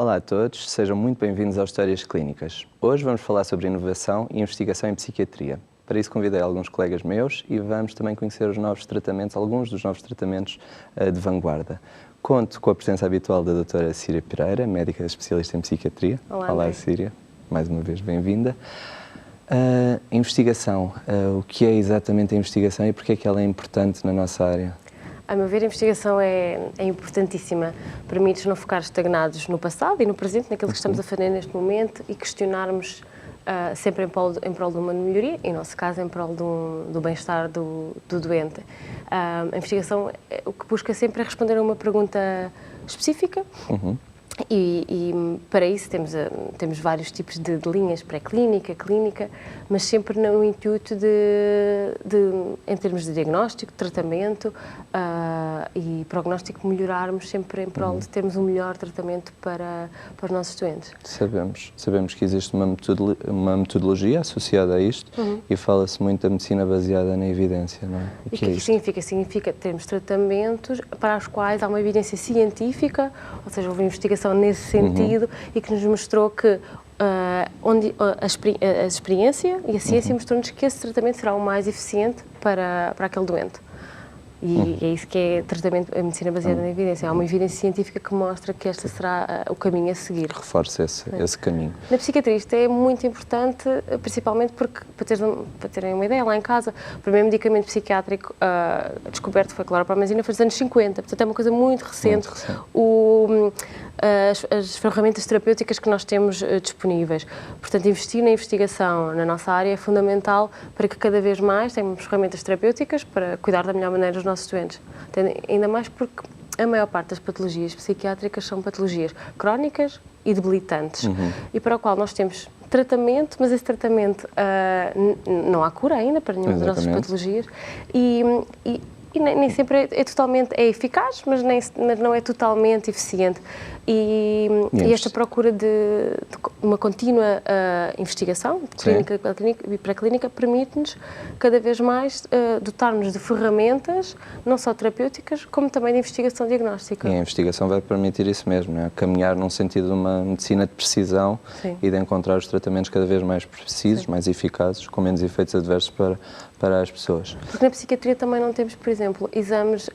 Olá a todos, sejam muito bem-vindos ao Histórias Clínicas. Hoje vamos falar sobre inovação e investigação em psiquiatria. Para isso convidei alguns colegas meus e vamos também conhecer os novos tratamentos, alguns dos novos tratamentos de vanguarda. Conto com a presença habitual da doutora Síria Pereira, médica especialista em psiquiatria. Olá, Síria, mais uma vez bem-vinda. Investigação, o que é exatamente a investigação e porque é que ela é importante na nossa área? A meu ver, a investigação é importantíssima. Permite-nos não ficar estagnados no passado e no presente, naquilo que estamos a fazer neste momento e questionarmos sempre em prol de uma melhoria, em nosso caso, em prol do bem-estar do doente. A investigação o que busca sempre é responder a uma pergunta específica. E para isso temos vários tipos de linhas, pré-clínica, clínica, mas sempre no intuito em termos de diagnóstico, tratamento e prognóstico, melhorarmos sempre em prol de termos um melhor tratamento para os nossos doentes. Sabemos que existe uma metodologia associada a isto e fala-se muito da medicina baseada na evidência, não é? O que é que significa? Significa termos tratamentos para os quais há uma evidência científica, ou seja, houve investigação nesse sentido e que nos mostrou que a experiência e a ciência mostrou-nos que esse tratamento será o mais eficiente para aquele doente. E é isso que é tratamento, a medicina baseada na evidência. Há uma evidência científica que mostra que este será o caminho a seguir. Reforça esse caminho. Na psiquiatria isto é muito importante, principalmente porque, para terem uma ideia, lá em casa, o primeiro medicamento psiquiátrico descoberto foi a cloropramazina, foi nos anos 50, portanto é uma coisa muito recente. As ferramentas terapêuticas que nós temos disponíveis. Portanto, investir na investigação na nossa área é fundamental para que cada vez mais tenhamos ferramentas terapêuticas para cuidar da melhor maneira dos nossos doentes. Ainda mais porque a maior parte das patologias psiquiátricas são patologias crónicas e debilitantes e para o qual nós temos tratamento, mas esse tratamento não há cura ainda para nenhuma das nossas patologias e nem sempre é totalmente eficaz, mas não é totalmente eficiente. E esta procura de uma contínua investigação, clínica e pré-clínica, permite-nos cada vez mais dotar-nos de ferramentas, não só terapêuticas, como também de investigação diagnóstica. E a investigação vai permitir isso mesmo, não é? Caminhar num sentido de uma medicina de precisão e de encontrar os tratamentos cada vez mais precisos, mais eficazes, com menos efeitos adversos para as pessoas. Porque na psiquiatria também não temos, por exemplo, exames...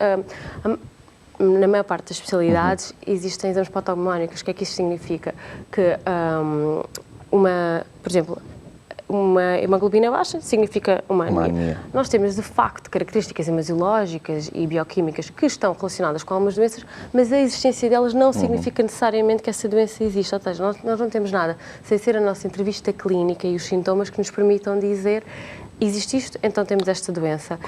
Na maior parte das especialidades existem exames patognomónicos. O que é que isso significa? Que, por exemplo, uma hemoglobina baixa significa uma anemia. Nós temos, de facto, características hematológicas e bioquímicas que estão relacionadas com algumas doenças, mas a existência delas não significa necessariamente que essa doença existe. Ou seja, nós não temos nada, sem ser a nossa entrevista clínica e os sintomas que nos permitam dizer existe isto, então temos esta doença.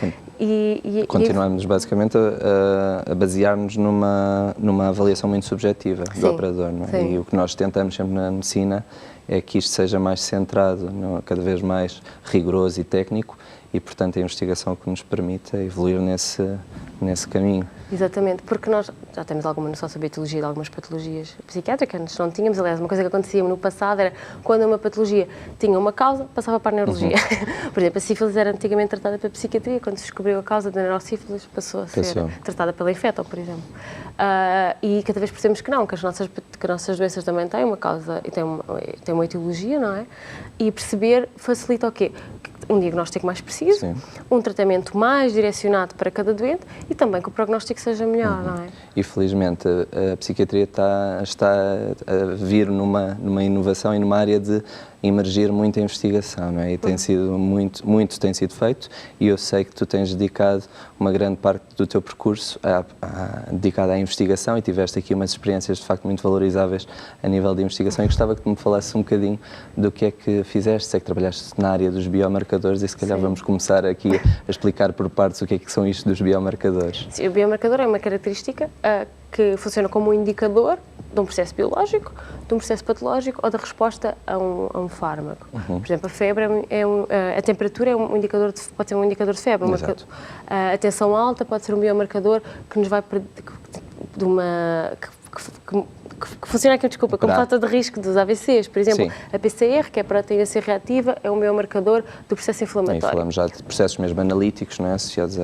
Continuamos basicamente a basear-nos numa avaliação muito subjetiva do operador, não é? E o que nós tentamos sempre na medicina é que isto seja mais centrado, cada vez mais rigoroso e técnico e, portanto, a investigação que nos permita evoluir nesse caminho. Exatamente, porque nós já temos alguma noção sobre a etiologia de algumas patologias psiquiátricas, antes não tínhamos. Aliás, uma coisa que acontecia no passado era quando uma patologia tinha uma causa, passava para a neurologia. Por exemplo, a sífilis era antigamente tratada pela psiquiatria, quando se descobriu a causa da neurosífilis passou a ser tratada pela infeto, por exemplo. E cada vez percebemos que não, que as nossas doenças também têm uma causa e têm uma etiologia, não é? E perceber facilita o quê? Um diagnóstico mais preciso, um tratamento mais direcionado para cada doente e também que o prognóstico seja melhor, não é? E felizmente a psiquiatria está a vir numa inovação e numa área de emergir muita investigação, não é? E tem sido muito tem sido feito e eu sei que tu tens dedicado uma grande parte do teu percurso dedicado à investigação e tiveste aqui umas experiências de facto muito valorizáveis a nível de investigação e gostava que tu me falasses um bocadinho do que é que fizeste. Sei que trabalhaste na área dos biomarcadores e se calhar vamos começar aqui a explicar por partes o que é que são isto dos biomarcadores. Sim, o biomarcador é uma característica que funciona como um indicador de um processo biológico, de um processo patológico ou da resposta a um fármaco. Por exemplo, a febre a temperatura é um indicador pode ser um indicador de febre. A tensão alta pode ser um biomarcador que nos vai de uma que funciona aqui, desculpa, como falta de risco dos AVCs. Por exemplo, a PCR, que é a proteína C reativa, é um biomarcador do processo inflamatório. Falamos já de processos mesmo analíticos, não é? Associados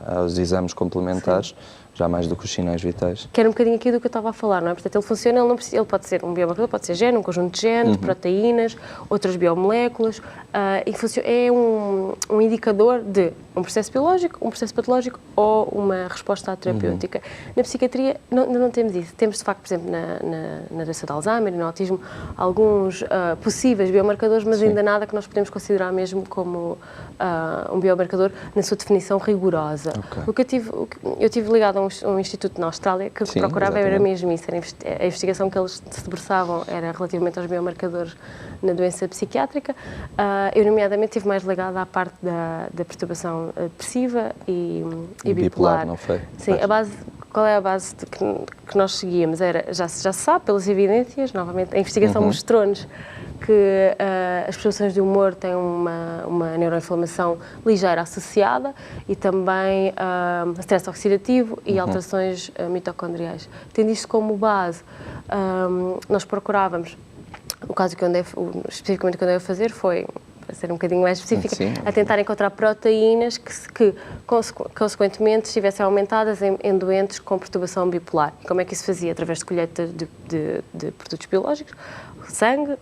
aos exames complementares, já mais do que os sinais vitais. Que era um bocadinho aqui do que eu estava a falar, não é? Portanto, ele funciona, ele pode ser um biomarcador, pode ser gene, um conjunto de genes, proteínas, outras biomoléculas, é um indicador de um processo biológico, um processo patológico ou uma resposta à terapêutica. Na psiquiatria não temos isso. Temos, de facto, por exemplo, na doença de Alzheimer e no autismo, alguns possíveis biomarcadores, mas ainda nada que nós podemos considerar mesmo como um biomarcador na sua definição rigorosa. Okay. Eu tive ligado a um instituto na Austrália que procurava era mesmo isso, a investigação que eles se debruçavam era relativamente aos biomarcadores na doença psiquiátrica. Eu, nomeadamente, estive mais ligada à parte da perturbação depressiva e bipolar. Não foi? Sim, qual é a base que nós seguíamos? Já se sabe, pelas evidências, novamente, a investigação mostrou-nos que as perturbações de humor têm uma neuroinflamação ligeira associada e também stress oxidativo e alterações mitocondriais. Tendo isto como base, nós procurávamos, o caso que especificamente que eu andei a fazer foi, para ser um bocadinho mais específica, a tentar encontrar proteínas que consequentemente estivessem aumentadas em doentes com perturbação bipolar. E como é que isso fazia? Através de colheita de produtos biológicos, sangue,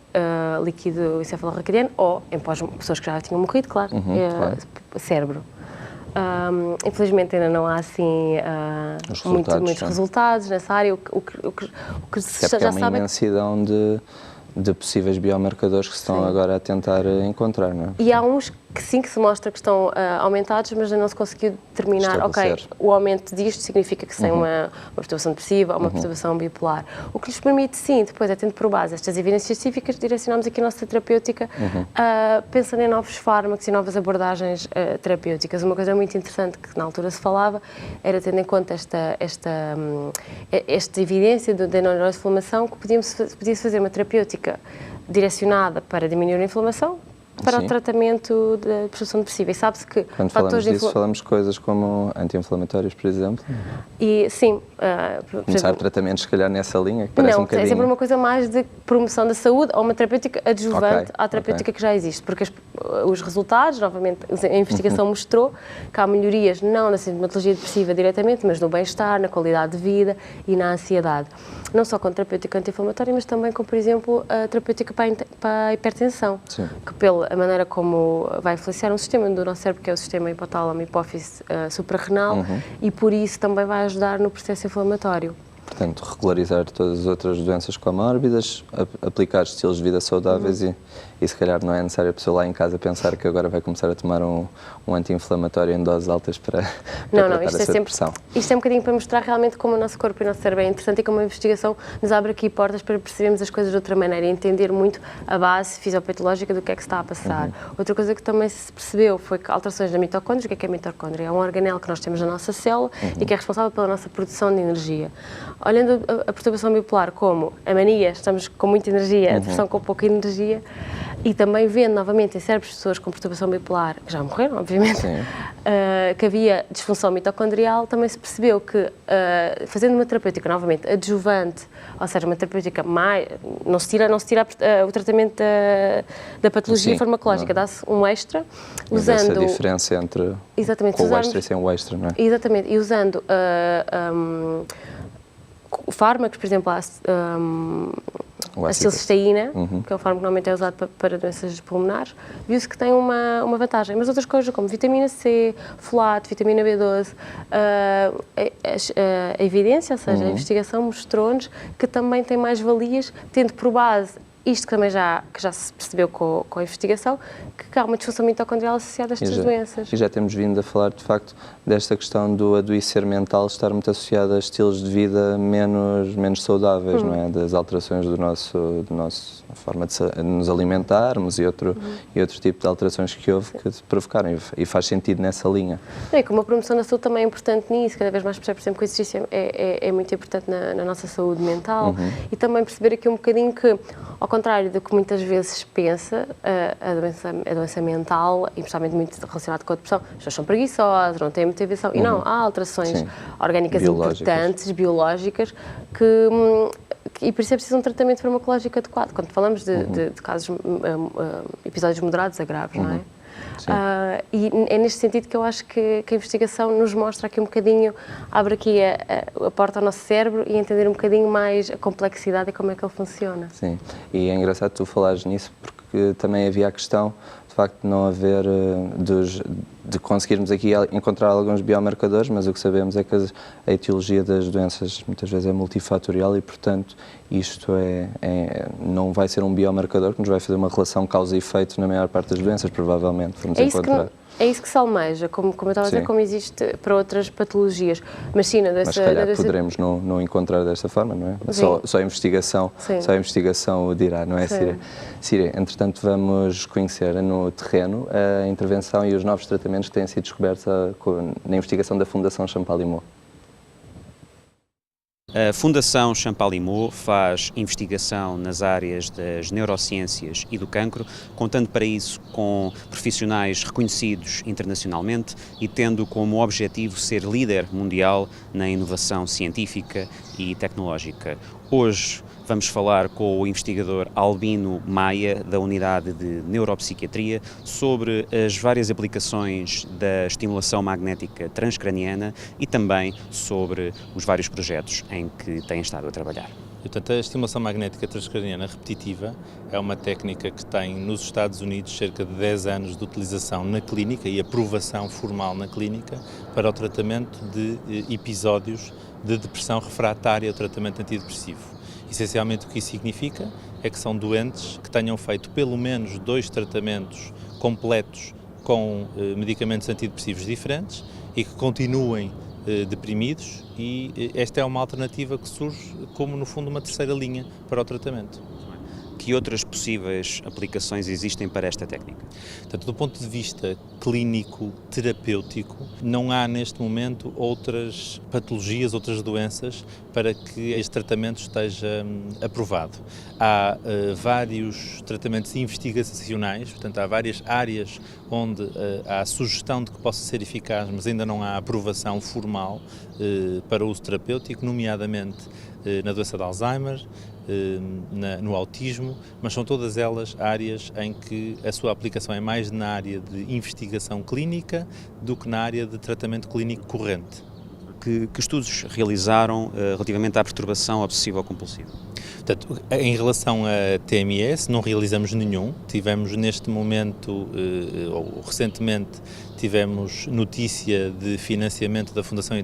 líquido encefalorraquidiano ou, em pessoas que já tinham morrido, claro, cérebro. Infelizmente ainda não há assim muitos resultados nessa área. O que já uma imensidão de possíveis biomarcadores que se estão agora a tentar encontrar, não é? E há uns que sim, que se mostra que estão aumentados, mas ainda não se conseguiu determinar, o aumento disto significa que se tem uma perturbação depressiva ou uma perturbação bipolar. O que lhes permite, sim, depois, tendo por base estas evidências científicas, direcionamos aqui a nossa terapêutica pensando em novos fármacos e novas abordagens terapêuticas. Uma coisa muito interessante que na altura se falava era, tendo em conta esta evidência da neuroinflamação, que podia-se fazer uma terapêutica direcionada para diminuir a inflamação, para o tratamento da perturbação depressiva. E sabe-se que quando falamos disso, falamos coisas como anti-inflamatórios, por exemplo? E, sim. Começar tratamentos, se calhar, nessa linha, que parece um bocadinho... é sempre uma coisa mais de promoção da saúde ou uma terapêutica adjuvante à terapêutica que já existe. Porque os resultados, novamente, a investigação mostrou que há melhorias não na sintomatologia depressiva diretamente, mas no bem-estar, na qualidade de vida e na ansiedade. Não só com terapêutica anti-inflamatória, mas também com, por exemplo, a terapêutica para a hipertensão. Sim. Que pela maneira como vai influenciar um sistema do nosso cérebro, que é o sistema hipotálamo-hipófise suprarrenal, e por isso também vai ajudar no processo inflamatório. Portanto, regularizar todas as outras doenças comórbidas, aplicar estilos de vida saudáveis e se calhar não é necessário a pessoa lá em casa pensar que agora vai começar a tomar um anti-inflamatório em doses altas para tratar essa depressão. Isto é um bocadinho para mostrar realmente como o nosso corpo e o nosso cérebro é interessante e como a investigação nos abre aqui portas para percebermos as coisas de outra maneira e entender muito a base fisiopatológica do que é que se está a passar. Outra coisa que também se percebeu foi que alterações da mitocôndria. O que é a mitocôndria? É um organelo que nós temos na nossa célula e que é responsável pela nossa produção de energia. Olhando a perturbação bipolar como a mania, estamos com muita energia, a depressão com pouca energia, e também vendo novamente em cérebros de pessoas com perturbação bipolar, que já morreram, obviamente, que havia disfunção mitocondrial, também se percebeu que fazendo uma terapêutica novamente adjuvante, ou seja, uma terapêutica mais... Não se tira o tratamento da patologia farmacológica, dá-se um extra, usando... Essa diferença entre o extra e sem o extra, não é? Exatamente, e usando... fármacos, por exemplo, a acilcisteína, que é um fármaco que normalmente é usado para doenças pulmonares, viu-se que tem uma vantagem. Mas outras coisas como vitamina C, folato, vitamina B12, a evidência, ou seja, a investigação mostrou-nos que também tem mais valias, tendo por base isto que também já se percebeu com a investigação, que há uma disfunção mitocondrial associada a estas doenças. E já temos vindo a falar, de facto, desta questão do adoecer mental estar muito associado a estilos de vida menos saudáveis, não é? Das alterações do nosso forma de nos alimentarmos e outro tipo de alterações que houve que provocaram, e faz sentido nessa linha. E como a promoção da saúde também é importante nisso, cada vez mais percebe, por exemplo, que o exercício é muito importante na nossa saúde mental, e também perceber aqui um bocadinho que, ao contrário do que muitas vezes se pensa, a doença mental, e principalmente muito relacionada com a depressão, as pessoas são preguiçosas, não têm motivação, e não, há alterações orgânicas importantes, biológicas, e por isso é preciso um tratamento farmacológico adequado, quando falamos de casos, episódios moderados a graves, não é? E é neste sentido que eu acho que a investigação nos mostra aqui um bocadinho, abre aqui a porta ao nosso cérebro e entender um bocadinho mais a complexidade e como é que ele funciona. Sim, e é engraçado tu falares nisso porque também havia a questão de facto de não haver, de conseguirmos aqui encontrar alguns biomarcadores, mas o que sabemos é que a etiologia das doenças muitas vezes é multifatorial e, portanto, isto não vai ser um biomarcador que nos vai fazer uma relação causa e efeito na maior parte das doenças, provavelmente, vamos encontrar. É isso que se almeja, como eu estava a dizer, como existe para outras patologias. Mas sim, mas se calhar poderemos não encontrar desta forma, não é? Só a investigação o dirá, não é, Síria? Síria, entretanto, vamos conhecer no terreno a intervenção e os novos tratamentos que têm sido descobertos na investigação da Fundação Champalimau. A Fundação Champalimau faz investigação nas áreas das neurociências e do cancro, contando para isso com profissionais reconhecidos internacionalmente e tendo como objetivo ser líder mundial na inovação científica e tecnológica. Hoje vamos falar com o investigador Albino Maia, da Unidade de Neuropsiquiatria, sobre as várias aplicações da estimulação magnética transcraniana e também sobre os vários projetos em que tem estado a trabalhar. Portanto, a estimulação magnética transcraniana repetitiva é uma técnica que tem nos Estados Unidos cerca de 10 anos de utilização na clínica e aprovação formal na clínica para o tratamento de episódios de depressão refratária ao tratamento antidepressivo. Essencialmente o que isso significa é que são doentes que tenham feito pelo menos 2 tratamentos completos com medicamentos antidepressivos diferentes e que continuem deprimidos, e esta é uma alternativa que surge como, no fundo, uma terceira linha para o tratamento. Que outras possíveis aplicações existem para esta técnica? Portanto, do ponto de vista clínico, terapêutico, não há neste momento outras patologias, outras doenças para que este tratamento esteja aprovado. Há vários tratamentos investigacionais, portanto há várias áreas onde há a sugestão de que possa ser eficaz, mas ainda não há aprovação formal para o uso terapêutico, nomeadamente na doença de Alzheimer, no autismo, mas são todas elas áreas em que a sua aplicação é mais na área de investigação clínica do que na área de tratamento clínico corrente. Que estudos realizaram relativamente à perturbação obsessiva-compulsiva? Portanto, em relação a TMS, não realizamos nenhum. Tivemos neste momento, ou recentemente, tivemos notícia de financiamento da Fundação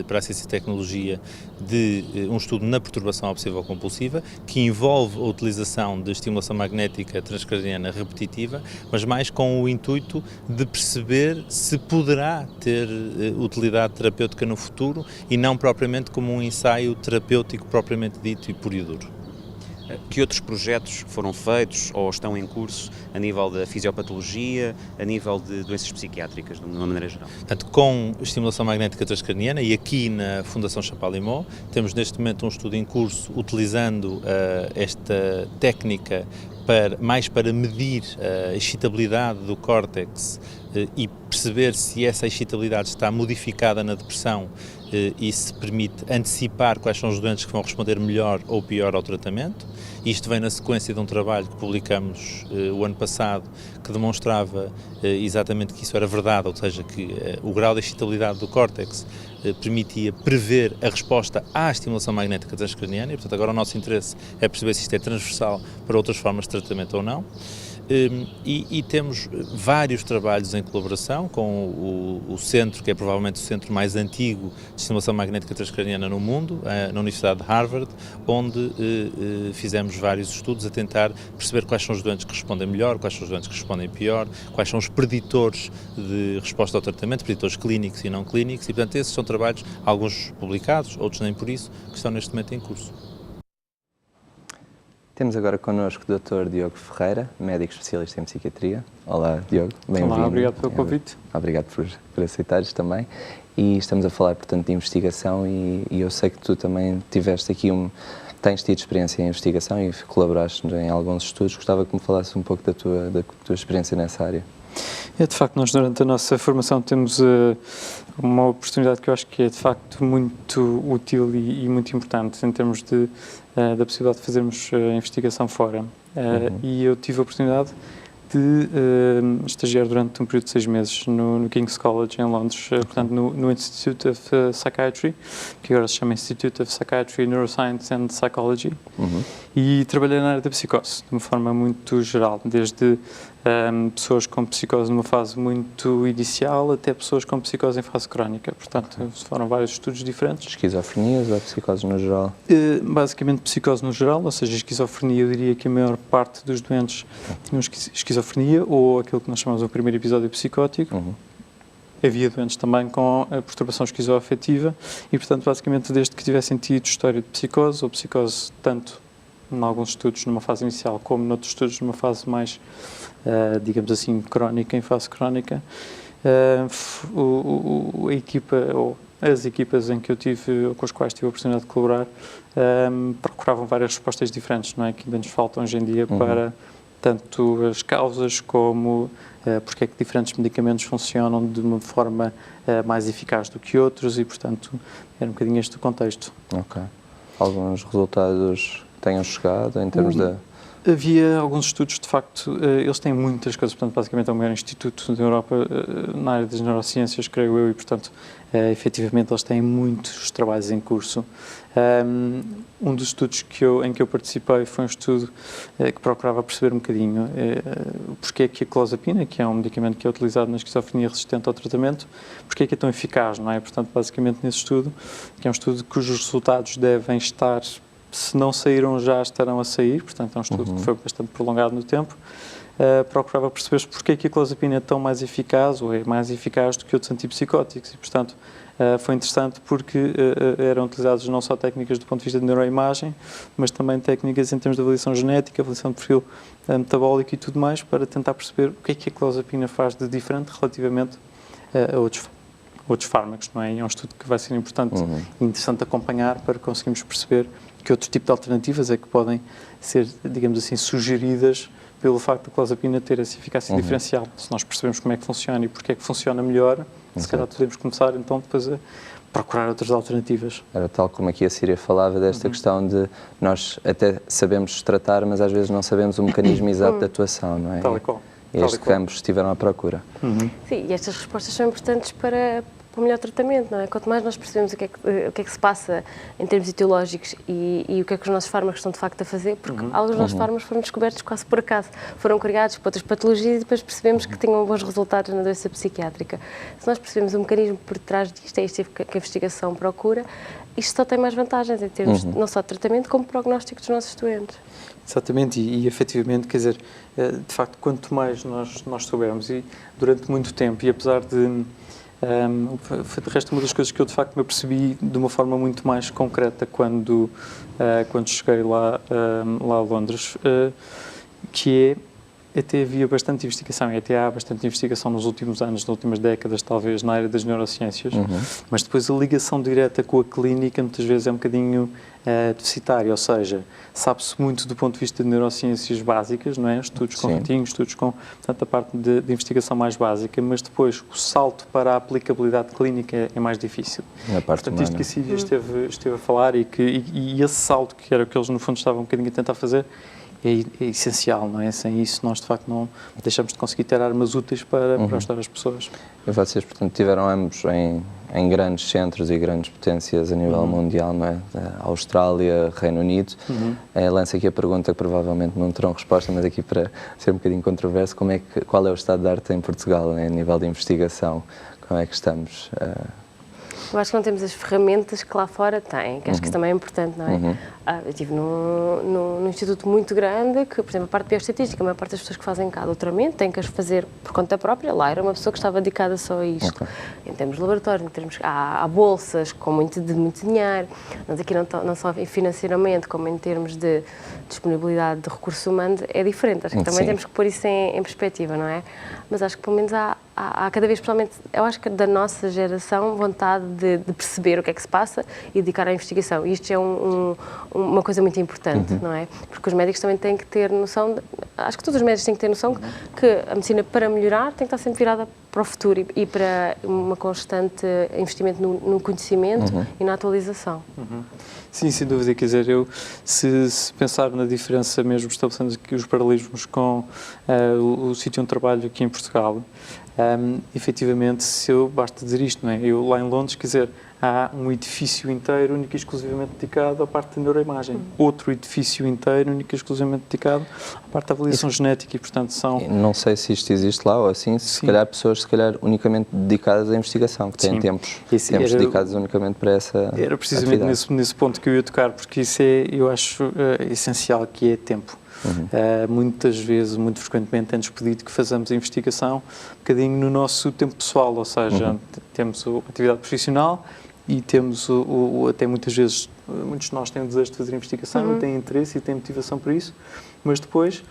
para a Ciência e Tecnologia de um estudo na perturbação obsessiva-compulsiva, que envolve a utilização de estimulação magnética transcraniana repetitiva, mas mais com o intuito de perceber se poderá ter utilidade terapêutica no futuro e não propriamente como um ensaio terapêutico propriamente dito e puro e duro. Que outros projetos foram feitos ou estão em curso a nível da fisiopatologia, a nível de doenças psiquiátricas, de uma maneira geral? Portanto, com estimulação magnética transcraniana e aqui na Fundação Champalimau, temos neste momento um estudo em curso utilizando esta técnica mais para medir a excitabilidade do córtex e perceber se essa excitabilidade está modificada na depressão e se permite antecipar quais são os doentes que vão responder melhor ou pior ao tratamento. Isto vem na sequência de um trabalho que publicamos o ano passado, que demonstrava exatamente que isso era verdade, ou seja, que o grau de excitabilidade do córtex permitia prever a resposta à estimulação magnética transcraniana, e portanto agora o nosso interesse é perceber se isto é transversal para outras formas de tratamento ou não. E temos vários trabalhos em colaboração com o centro, que é provavelmente o centro mais antigo de estimulação magnética transcraniana no mundo, na Universidade de Harvard, onde fizemos vários estudos a tentar perceber quais são os doentes que respondem melhor, quais são os doentes que respondem pior, quais são os preditores de resposta ao tratamento, preditores clínicos e não clínicos, e portanto esses são trabalhos, alguns publicados, outros nem por isso, que estão neste momento em curso. Temos agora connosco o Dr. Diogo Ferreira, médico especialista em psiquiatria. Olá, Diogo, bem-vindo. Olá, obrigado pelo convite. Obrigado por aceitares também. E estamos a falar, portanto, de investigação e eu sei que tu também tiveste aqui tens tido experiência em investigação e colaboraste em alguns estudos. Gostava que me falasses um pouco da tua experiência nessa área. De facto, nós durante a nossa formação temos uma oportunidade que eu acho que é de facto muito útil e muito importante em termos da possibilidade de fazermos investigação fora. E eu tive a oportunidade de estagiar durante um período de 6 meses no King's College, em Londres, portanto, no Institute of Psychiatry, que agora se chama Institute of Psychiatry, Neuroscience and Psychology, e trabalhei na área da psicose, de uma forma muito geral, desde pessoas com psicose numa fase muito inicial até pessoas com psicose em fase crónica. Portanto, foram vários estudos diferentes. Esquizofrenias ou psicose no geral? Basicamente psicose no geral, ou seja, esquizofrenia, eu diria que a maior parte dos doentes tinham esquizofrenia ou aquilo que nós chamamos o primeiro episódio psicótico. Havia doentes também com a perturbação esquizoafetiva e, portanto, basicamente, desde que tivessem tido história de psicose ou psicose tanto em alguns estudos numa fase inicial como noutros estudos numa fase mais, digamos assim, crónica, em fase crónica, a equipa ou as equipas em que eu tive, ou com as quais tive a oportunidade de colaborar, procuravam várias respostas diferentes, não é? Que ainda nos faltam hoje em dia para tanto as causas como porque é que diferentes medicamentos funcionam de uma forma mais eficaz do que outros e, portanto, era um bocadinho este o contexto. Ok. Alguns resultados tenham chegado em termos de... Havia alguns estudos, de facto, eles têm muitas coisas, portanto, basicamente é o maior instituto da Europa na área das neurociências, creio eu, e, portanto, efetivamente eles têm muitos trabalhos em curso. Um dos estudos em que eu participei foi um estudo que procurava perceber um bocadinho porque é que a clozapina, que é um medicamento que é utilizado na esquizofrenia resistente ao tratamento, porque é que é tão eficaz, não é? Portanto, basicamente nesse estudo, que é um estudo cujos resultados devem estar, se não saíram já, estarão a sair, portanto é um estudo que foi bastante prolongado no tempo, procurava perceber porque é que a clozapina é tão mais eficaz ou é mais eficaz do que outros antipsicóticos e, portanto, foi interessante porque eram utilizadas não só técnicas do ponto de vista de neuroimagem, mas também técnicas em termos de avaliação genética, avaliação de perfil metabólico e tudo mais, para tentar perceber o que é que a clozapina faz de diferente relativamente a outros fármacos, não é? É um estudo que vai ser importante e interessante acompanhar para conseguirmos perceber que outro tipo de alternativas é que podem ser, digamos assim, sugeridas pelo facto da clozapina ter essa eficácia diferencial. Se nós percebemos como é que funciona e porque é que funciona melhor, se calhar podemos começar então depois a procurar outras alternativas. Era tal como aqui a Síria falava desta questão de nós até sabemos tratar, mas às vezes não sabemos o mecanismo exato de atuação, não é? Tal e qual. E estes campos estiveram à procura. Sim, e estas respostas são importantes para o melhor tratamento, não é? Quanto mais nós percebemos o que é que se passa em termos etiológicos e o que é que os nossos fármacos estão de facto a fazer, porque alguns dos nossos fármacos foram descobertos quase por acaso, foram criados para outras patologias e depois percebemos que tinham bons resultados na doença psiquiátrica. Se nós percebemos o mecanismo por trás disto, é isto que a investigação procura, isto só tem mais vantagens em termos não só de tratamento, como prognóstico dos nossos doentes. Exatamente, e efetivamente, quer dizer, de facto, quanto mais nós soubermos, e durante muito tempo, e apesar de... foi de resto uma das coisas que eu de facto me apercebi de uma forma muito mais concreta quando cheguei lá a Londres, que é até havia bastante investigação e até há bastante investigação nos últimos anos, nas últimas décadas talvez, na área das neurociências, mas depois a ligação direta com a clínica muitas vezes é um bocadinho deficitária, ou seja, sabe-se muito do ponto de vista de neurociências básicas, não é? Estudos com ratinhos, estudos com, portanto, a parte de investigação mais básica, mas depois o salto para a aplicabilidade clínica é mais difícil. Na parte portanto, humana. isto que a Síria esteve a falar e esse salto que era o que eles no fundo estavam um bocadinho a tentar fazer é essencial, não é? Sem isso nós de facto não deixamos de conseguir ter armas úteis para ajudar as pessoas. E vocês, portanto, tiveram ambos em grandes centros e grandes potências a nível mundial, não é? Austrália, Reino Unido. Lanço aqui a pergunta que provavelmente não terão resposta, mas aqui para ser um bocadinho controverso, qual é o estado de arte em Portugal, né? A nível de investigação? Como é que estamos? Eu acho que não temos as ferramentas que lá fora têm, que acho que isso também é importante, não é? Eu estive num instituto muito grande, que, por exemplo, a parte de bioestatística, a maior parte das pessoas que fazem cá doutoramento têm que as fazer por conta própria. Lá era uma pessoa que estava dedicada só a isto. Em termos de laboratório, em termos, há bolsas com muito dinheiro, nós aqui não só financeiramente, como em termos de disponibilidade de recursos humanos, é diferente. Acho que também temos que pôr isso em perspectiva, não é? Mas acho que pelo menos há cada vez, pessoalmente, eu acho que da nossa geração, vontade de perceber o que é que se passa e dedicar à investigação. E isto é uma coisa muito importante, não é? Porque os médicos também têm que ter noção, acho que todos os médicos têm que ter noção que a medicina, para melhorar, tem que estar sempre virada para o futuro e para uma constante investimento no conhecimento e na atualização. Sim, sem dúvida. Quer dizer, se pensar na diferença mesmo, estabelecendo aqui os paralelismos com o sítio onde trabalho aqui em Portugal, efetivamente, basta dizer isto, não é? Eu lá em Londres, quer dizer, há um edifício inteiro único e exclusivamente dedicado à parte da neuroimagem. Outro edifício inteiro único e exclusivamente dedicado à parte da avaliação genética e, portanto, são... Não sei se isto existe lá ou assim, se calhar pessoas unicamente dedicadas à investigação, que têm tempos dedicados unicamente para essa Era precisamente nesse ponto que eu ia tocar, porque isso eu acho essencial, que é tempo. Muitas vezes, muito frequentemente, é-nos pedido que façamos a investigação um bocadinho no nosso tempo pessoal, ou seja, temos a atividade profissional e temos até muitas vezes, muitos de nós têm o desejo de fazer investigação e têm interesse e têm motivação para isso, mas depois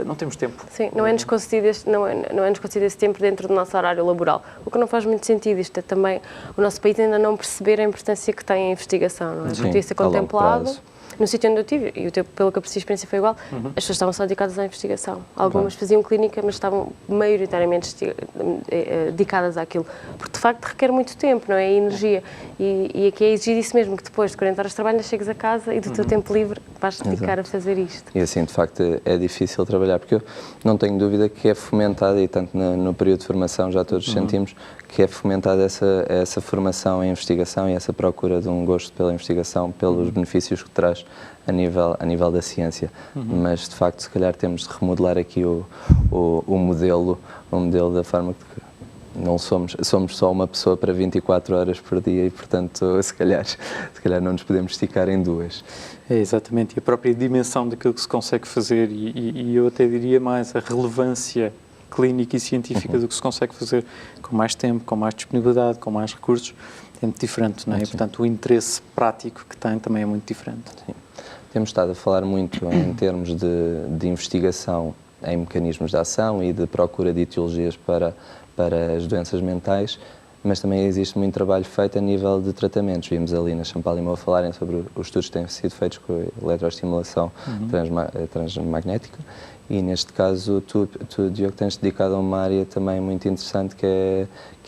não temos tempo. Sim, não é-nos concedido esse tempo dentro do nosso horário laboral, o que não faz muito sentido. Isto é também o nosso país ainda não perceber a importância que tem a investigação, não é? Porque devia ser contemplado. No sítio onde eu tive, e pelo que eu percebi, a experiência foi igual, as pessoas estavam só dedicadas à investigação. Algumas faziam clínica, mas estavam maioritariamente dedicadas àquilo. Porque, de facto, requer muito tempo, não é? E energia. E aqui é exigido isso mesmo, que depois de 40 horas de trabalho, chegas a casa e do teu tempo livre vais dedicar a fazer isto. E assim, de facto, é difícil trabalhar, porque eu não tenho dúvida que é fomentada, e tanto no período de formação já todos sentimos, que é fomentada essa formação em investigação e essa procura de um gosto pela investigação, pelos benefícios que traz a nível da ciência. Mas, de facto, se calhar temos de remodelar aqui o modelo da forma que não somos só uma pessoa para 24 horas por dia e, portanto, se calhar não nos podemos esticar em 2. É, exatamente, e a própria dimensão daquilo que se consegue fazer e eu até diria mais a relevância clínica e científica do que se consegue fazer com mais tempo, com mais disponibilidade, com mais recursos, é muito diferente, não é? E, portanto, o interesse prático que tem também é muito diferente. Sim. Temos estado a falar muito em termos de investigação em mecanismos de ação e de procura de etiologias para as doenças mentais, mas também existe muito trabalho feito a nível de tratamentos. Vimos ali na Champalimau falarem sobre os estudos que têm sido feitos com a eletroestimulação transmagnética e, neste caso, tu, Diogo, tens dedicado a uma área também muito interessante que é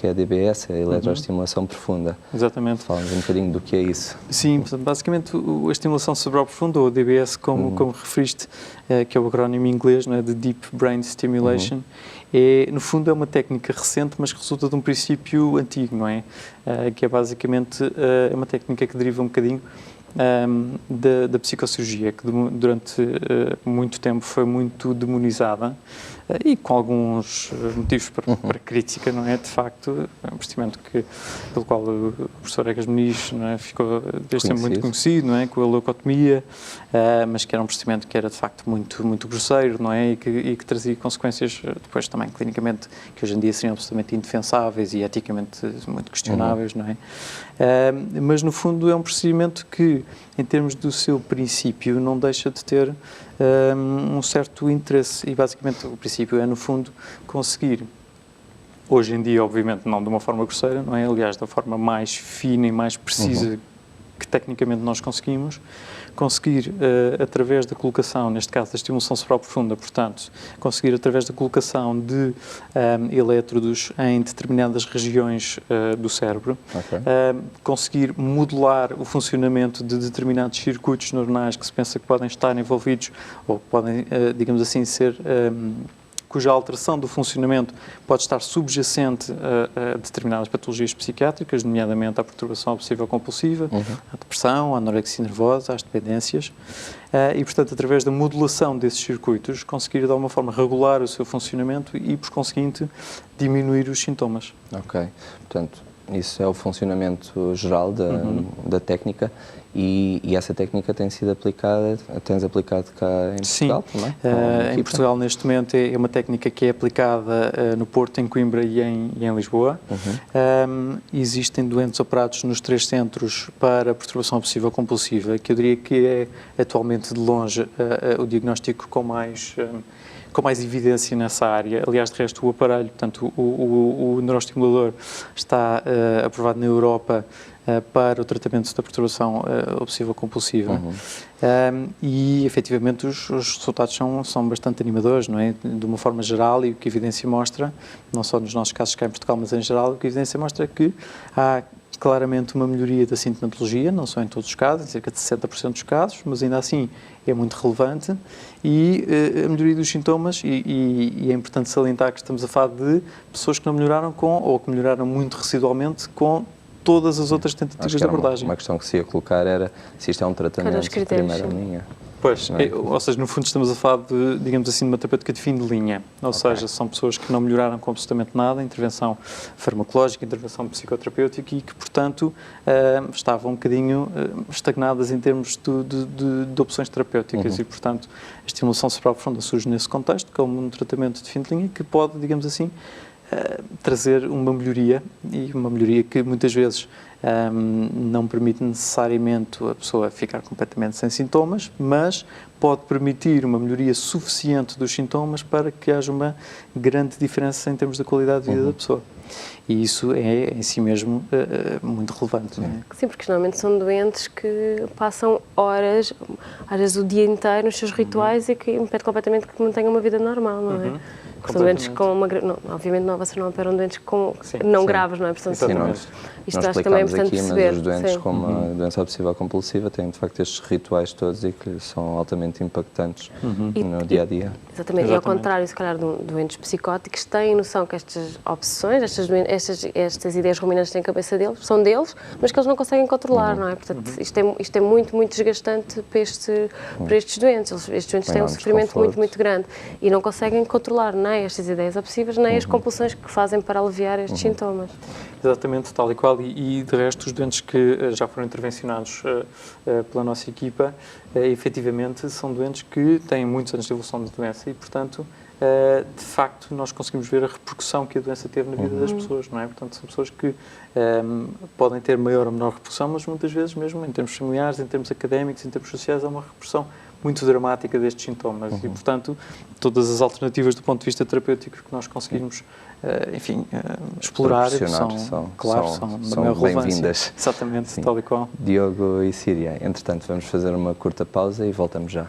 a DBS, a eletroestimulação profunda. Exatamente. Fala-nos um bocadinho do que é isso. Sim, basicamente a estimulação cerebral profunda, ou DBS, como referiste, que é o acrónimo em inglês, não é? De Deep Brain Stimulation, no fundo é uma técnica recente, mas que resulta de um princípio antigo, não é? Que é basicamente uma técnica que deriva um bocadinho da psicocirurgia, que durante muito tempo foi muito demonizada e com alguns motivos para crítica, não é? De facto, é um procedimento pelo qual o professor Egas Muniz, não é? Ficou desde sempre muito conhecido, não é? Com a leucotomia, mas que era um procedimento que era de facto muito grosseiro, não é? E que trazia consequências depois também clinicamente que hoje em dia seriam absolutamente indefensáveis e eticamente muito questionáveis, não é? Mas no fundo é um procedimento que, em termos do seu princípio, não deixa de ter um certo interesse e basicamente o princípio é, no fundo, conseguir, hoje em dia, obviamente, não de uma forma grosseira, não é? Aliás, da forma mais fina e mais precisa que tecnicamente nós conseguir, através da colocação, neste caso da estimulação cerebral profunda, portanto, conseguir através da colocação de elétrodos em determinadas regiões do cérebro, conseguir modular o funcionamento de determinados circuitos neuronais que se pensa que podem estar envolvidos ou podem, digamos assim, ser... cuja alteração do funcionamento pode estar subjacente a determinadas patologias psiquiátricas, nomeadamente à perturbação obsessiva-compulsiva, à depressão, à anorexia nervosa, às dependências, e, portanto, através da modulação desses circuitos, conseguir, de alguma forma, regular o seu funcionamento e, por conseguinte, diminuir os sintomas. Ok, portanto, isso é o funcionamento geral da técnica. E essa técnica tens aplicado cá em Portugal também? Em Portugal, neste momento, é uma técnica que é aplicada no Porto, em Coimbra e em Lisboa. Existem doentes operados nos 3 centros para perturbação obsessiva-compulsiva, que eu diria que é atualmente de longe o diagnóstico com mais evidência nessa área. Aliás, de resto, o aparelho, portanto, o neuroestimulador está aprovado na Europa para o tratamento da perturbação obsessiva-compulsiva. E, efetivamente, os resultados são bastante animadores, não é? De uma forma geral, e o que a evidência mostra, não só nos nossos casos cá em Portugal, mas em geral, o que a evidência mostra é que há claramente uma melhoria da sintomatologia, não só em todos os casos, em cerca de 60% dos casos, mas ainda assim é muito relevante, e a melhoria dos sintomas, e é importante salientar que estamos a falar de pessoas que não melhoraram ou que melhoraram muito residualmente com todas as outras tentativas de abordagem. Uma questão que se ia colocar era se isto é um tratamento de primeira linha. Pois, ou seja, no fundo estamos a falar de, digamos assim, de uma terapêutica de fim de linha, ou seja, são pessoas que não melhoraram com absolutamente nada, intervenção farmacológica, intervenção psicoterapêutica, e que, portanto, estavam um bocadinho estagnadas em termos de opções terapêuticas, e, portanto, a estimulação cerebral profunda surge nesse contexto, como um tratamento de fim de linha, que pode, digamos assim, trazer uma melhoria, e uma melhoria que muitas vezes não permite necessariamente a pessoa ficar completamente sem sintomas, mas pode permitir uma melhoria suficiente dos sintomas para que haja uma grande diferença em termos da qualidade de vida da pessoa. E isso é, em si mesmo, muito relevante. Não é? Sim, porque normalmente são doentes que passam horas, às vezes o dia inteiro, nos seus rituais, e que impede completamente que mantenham uma vida normal, não é? São doentes com uma... Não, obviamente vocês não operam doentes graves, não é? Portanto, Isto acho também é importante aqui, perceber. mas os doentes com uma doença obsessiva-compulsiva têm, de facto, estes rituais todos e que são altamente impactantes no dia-a-dia. Exatamente. E ao contrário, se calhar, de doentes psicóticos, têm noção que estas obsessões, estas ideias ruminantes que têm na cabeça deles, são deles, mas que eles não conseguem controlar, não é? Portanto, isto é muito, muito desgastante para estes doentes. Estes doentes têm um sofrimento muito, muito grande e não conseguem controlar nem estas ideias obsessivas, nem as compulsões que fazem para aliviar estes sintomas. Exatamente, tal e qual. E de resto, os doentes que já foram intervencionados pela nossa equipa, efetivamente, são doentes que têm muitos anos de evolução da doença e, portanto, de facto, nós conseguimos ver a repercussão que a doença teve na vida das pessoas, não é? Portanto, são pessoas que podem ter maior ou menor repercussão, mas muitas vezes, mesmo em termos familiares, em termos académicos, em termos sociais, há uma repercussão muito dramática destes sintomas e, portanto, todas as alternativas do ponto de vista terapêutico que nós conseguimos, explorar são da maior relevância. Exatamente, tal e qual. Diogo e Síria, entretanto, vamos fazer uma curta pausa e voltamos já.